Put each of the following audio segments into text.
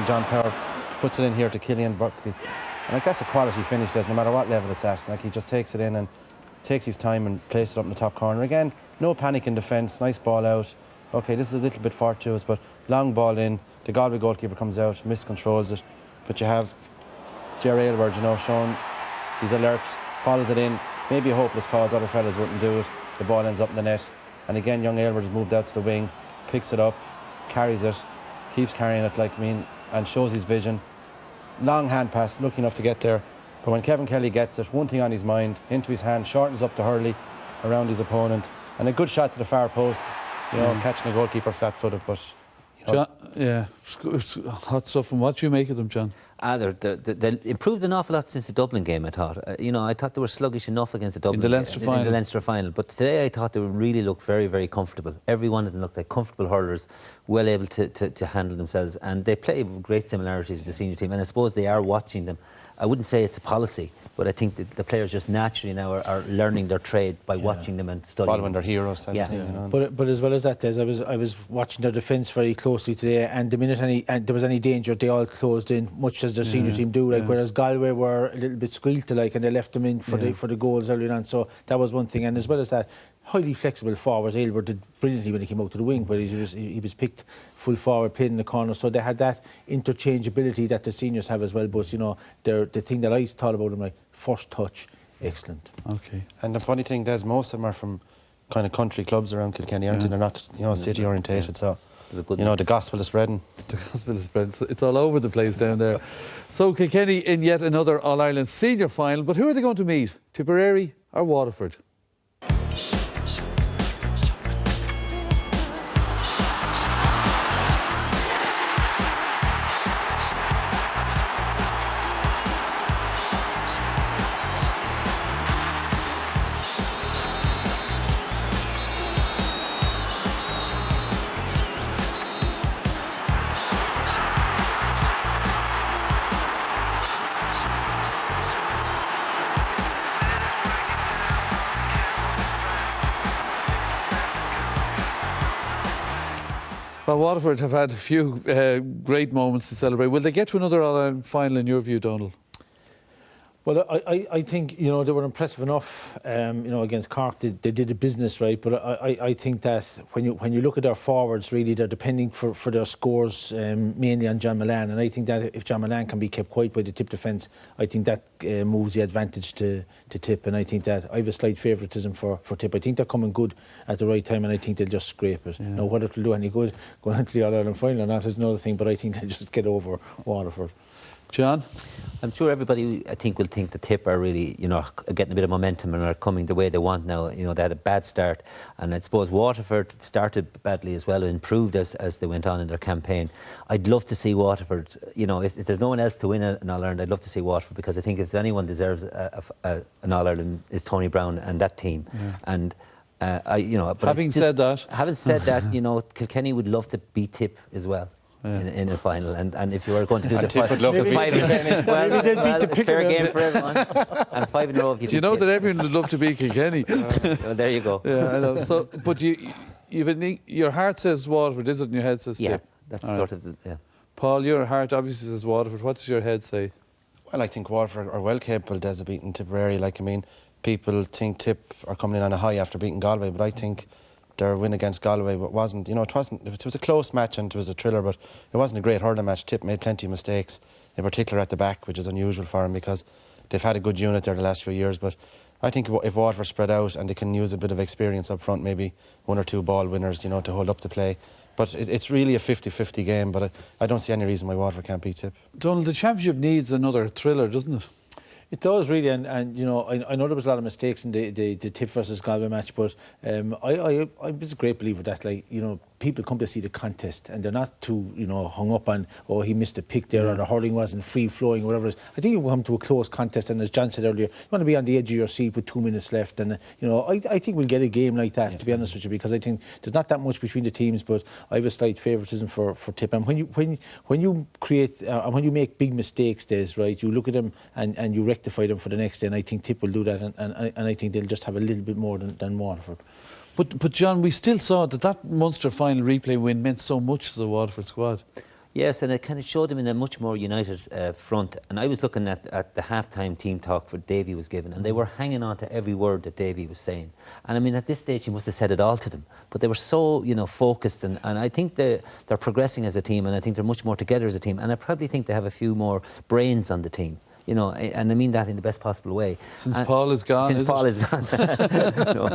Cahill, John Power, puts it in here to Killian Buckley. And like, that's a quality finish, no matter what level it's at. Like, he just takes it in and takes his time and places it up in the top corner. Again, no panic in defence, nice ball out. OK, this is a little bit far to us, but long ball in. The Galway goalkeeper comes out, miscontrols it. But you have Jerry Aylward, you know, showing he's alert, follows it in. Maybe a hopeless cause, other fellas wouldn't do it. The ball ends up in the net. And again, young Aylward has moved out to the wing, picks it up, carries it, keeps carrying it, like, I mean, and shows his vision. Long hand pass, lucky enough to get there. But when Kevin Kelly gets it, one thing on his mind, into his hand, shortens up to Hurley around his opponent. And a good shot to the far post, you know, catching a goalkeeper flat-footed, but... You know. John, yeah, it's hot stuff. And what do you make of them, John? They improved an awful lot since the Dublin game, I thought. You know, I thought they were sluggish enough against the Dublin in the Leinster final. In the Leinster final. But today I thought they really looked very, very comfortable. Every one of them looked like comfortable hurlers, well able to handle themselves. And they play with great similarities with the senior team. And I suppose they are watching them. I wouldn't say it's a policy, but I think that the players just naturally now are learning their trade by watching them and studying. Following their heroes, thing, you know. But as well as that, Des, I was watching their defence very closely today, and the minute there was any danger, they all closed in, much as their senior team do. Like whereas Galway were a little bit squealed like, and they left them in for the goals early on. So that was one thing, and as well as that, highly flexible forwards. Aylward did brilliantly when he came out to the wing, but he was picked full forward, played in the corner. So they had that interchangeability that the seniors have as well. But you know, the thing that I thought about them, like first touch, excellent. Okay. And the funny thing, Des, most of them are from kind of country clubs around Kilkenny, aren't they? They're not, you know, city orientated. So you know, the gospel is spreading. The gospel is spreading. It's all over the place down there. So Kilkenny in yet another All-Ireland senior final. But who are they going to meet? Tipperary or Waterford? Well, Waterford have had a few great moments to celebrate. Will they get to another All-Ireland final in your view, Donald? Well, I think, you know, they were impressive enough, you know, against Cork. They did the business, right? But I think that when you look at their forwards, really, they're depending for their scores mainly on John Milan. And I think that if John Milan can be kept quiet by the Tip defence, I think that moves the advantage to Tip. And I think that I have a slight favouritism for Tip. I think they're coming good at the right time, and I think they'll just scrape it. Now, whether it'll do any good going into the All-Ireland final or not is another thing, but I think they'll just get over Waterford. John? I'm sure everybody, I think, will think the Tip are really, you know, getting a bit of momentum and are coming the way they want now. You know, they had a bad start, and I suppose Waterford started badly as well, and improved as they went on in their campaign. I'd love to see Waterford, you know, if there's no one else to win an All-Ireland, I'd love to see Waterford, because I think if anyone deserves an All-Ireland, is Tony Brown and that team. And you know, but having said that, you know, Kilkenny would love to beat Tip as well. In a final, and if you were going to do the final, well, it's fair game for everyone. And 5 in a row. Do you know that everyone would love to beat Kilkenny? Well, there you go. Yeah, I know. So, but your heart says Waterford, is it? And your head says Tip. That's sort of Paul, your heart obviously says Waterford. What does your head say? Well, I think Waterford are well capable of beating Tipperary. Like, I mean, people think Tip are coming in on a high after beating Galway, but I think their win against Galway wasn't, you know, it was a close match and it was a thriller, but it wasn't a great hurling match. Tip made plenty of mistakes, in particular at the back, which is unusual for them because they've had a good unit there the last few years. But I think if Waterford spread out and they can use a bit of experience up front, maybe 1 or 2 ball winners, you know, to hold up the play. But it's really a 50-50 game, but I don't see any reason why Waterford can't beat Tip. Donald, the championship needs another thriller, doesn't it? It does really, and you know, I know there was a lot of mistakes in the Tip versus Galway match, but I was a great believer that, like, you know, people come to see the contest and they're not too, you know, hung up on, oh, he missed a pick there or the hurling wasn't free flowing, whatever it is. I think you come to a close contest, and as John said earlier, you want to be on the edge of your seat with 2 minutes left, and you know, I think we'll get a game like that, to be honest with you, because I think there's not that much between the teams, but I have a slight favouritism for Tip. And when you create and when you make big mistakes, right, you look at them and you rectify them for the next day, and I think Tip will do that, and I think they'll just have a little bit more than Waterford. But John, we still saw that Munster final replay win meant so much to the Waterford squad. Yes, and it kind of showed them in a much more united front. And I was looking at the half-time team talk for Davy was given, and they were hanging on to every word that Davy was saying. And I mean, at this stage, he must have said it all to them. But they were so, focused, and I think they're progressing as a team, and I think they're much more together as a team. And I probably think they have a few more brains on the team. And I mean that in the best possible way. Since Paul is gone, Since Paul is gone. No.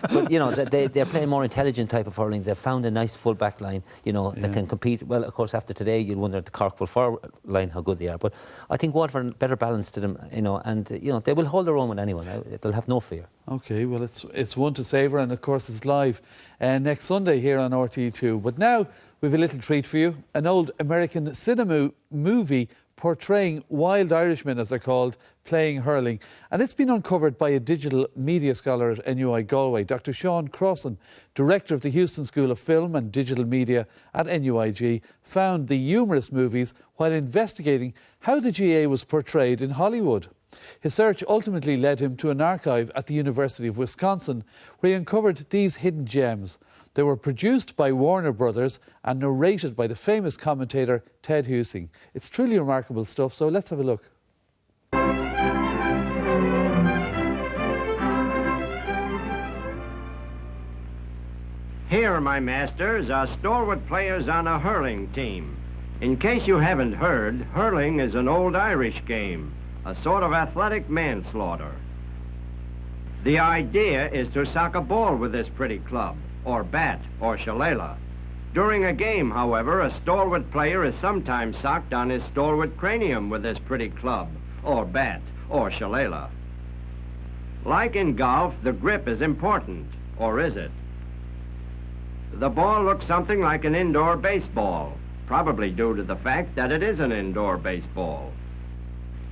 But, they're playing more intelligent type of hurling. They've found a nice full back line, that can compete. Well, of course, after today, you'd wonder at the Cork full forward line how good they are. But I think Waterford better balance to them, and, they will hold their own with anyone. They'll have no fear. OK, well, it's one to savour, and, of course, it's live next Sunday here on RTÉ2. But now we've a little treat for you, an old American cinema movie portraying wild Irishmen, as they're called, playing hurling. And it's been uncovered by a digital media scholar at NUI Galway, Dr. Sean Crossan, director of the Houston School of Film and Digital Media at NUIG, found the humorous movies while investigating how the GA was portrayed in Hollywood. His search ultimately led him to an archive at the University of Wisconsin, where he uncovered these hidden gems. They were produced by Warner Brothers and narrated by the famous commentator Ted Husing. It's truly remarkable stuff, so let's have a look. Here, my masters, are stalwart players on a hurling team. In case you haven't heard, hurling is an old Irish game, a sort of athletic manslaughter. The idea is to sock a ball with this pretty club, or bat, or shillelagh. During a game, however, a stalwart player is sometimes socked on his stalwart cranium with this pretty club, or bat, or shillelagh. Like in golf, the grip is important, or is it? The ball looks something like an indoor baseball, probably due to the fact that it is an indoor baseball.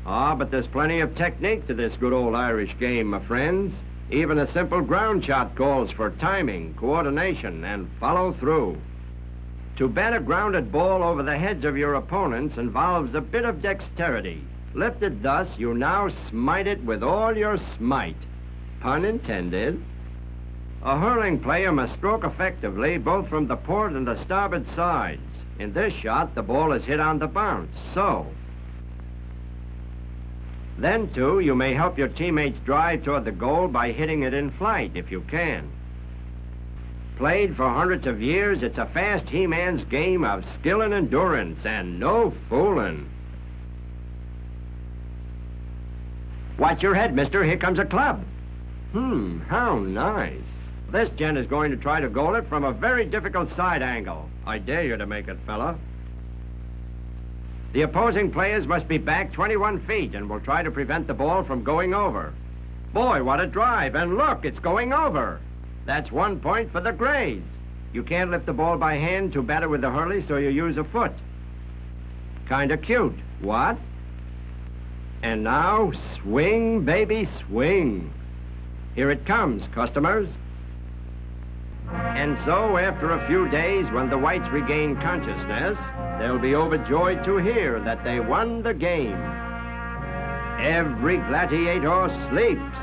But there's plenty of technique to this good old Irish game, my friends. Even a simple ground shot calls for timing, coordination, and follow through. To bat a grounded ball over the heads of your opponents involves a bit of dexterity. Lifted thus, you now smite it with all your smite. Pun intended. A hurling player must stroke effectively both from the port and the starboard sides. In this shot, the ball is hit on the bounce, so. Then, too, you may help your teammates drive toward the goal by hitting it in flight, if you can. Played for hundreds of years, it's a fast he-man's game of skill and endurance, and no fooling. Watch your head, mister. Here comes a club. How nice. This gent is going to try to goal it from a very difficult side angle. I dare you to make it, fella. The opposing players must be back 21 feet and will try to prevent the ball from going over. Boy, what a drive, and look, it's going over. That's 1 point for the Greys. You can't lift the ball by hand to bat it with the hurley, so you use a foot. Kinda cute, what? And now, swing, baby, swing. Here it comes, customers. And so, after a few days, when the Whites regain consciousness, they'll be overjoyed to hear that they won the game. Every gladiator sleeps.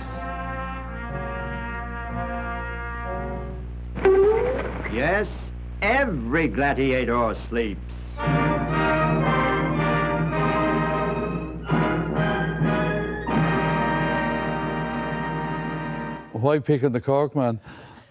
Yes, every gladiator sleeps. Why pick on the Cork man?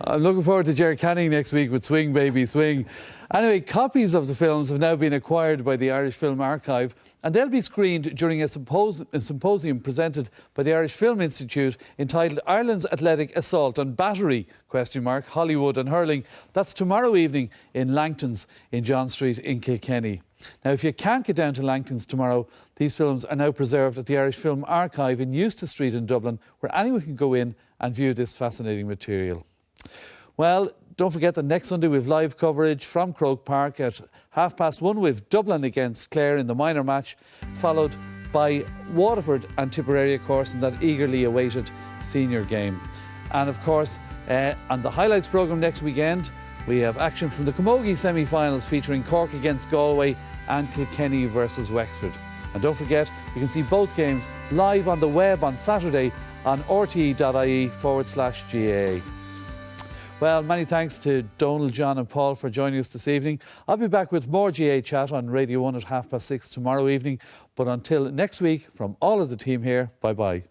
I'm looking forward to Jerry Canning next week with Swing Baby Swing. Anyway, copies of the films have now been acquired by the Irish Film Archive, and they'll be screened during a symposium presented by the Irish Film Institute entitled Ireland's Athletic Assault and Battery, ? Hollywood and Hurling. That's tomorrow evening in Langton's in John Street in Kilkenny. Now, if you can't get down to Langton's tomorrow, these films are now preserved at the Irish Film Archive in Eustace Street in Dublin, where anyone can go in and view this fascinating material. Well, don't forget that next Sunday we've live coverage from Croke Park at 1:30. We've Dublin against Clare in the minor match, followed by Waterford and Tipperary, of course, in that eagerly awaited senior game. And of course, on the highlights programme next weekend, we have action from the Camogie semi-finals featuring Cork against Galway and Kilkenny versus Wexford. And don't forget, you can see both games live on the web on Saturday on rte.ie/GAA. Well, many thanks to Donald, John and Paul for joining us this evening. I'll be back with more GA Chat on Radio 1 at 6:30 tomorrow evening. But until next week, from all of the team here, bye-bye.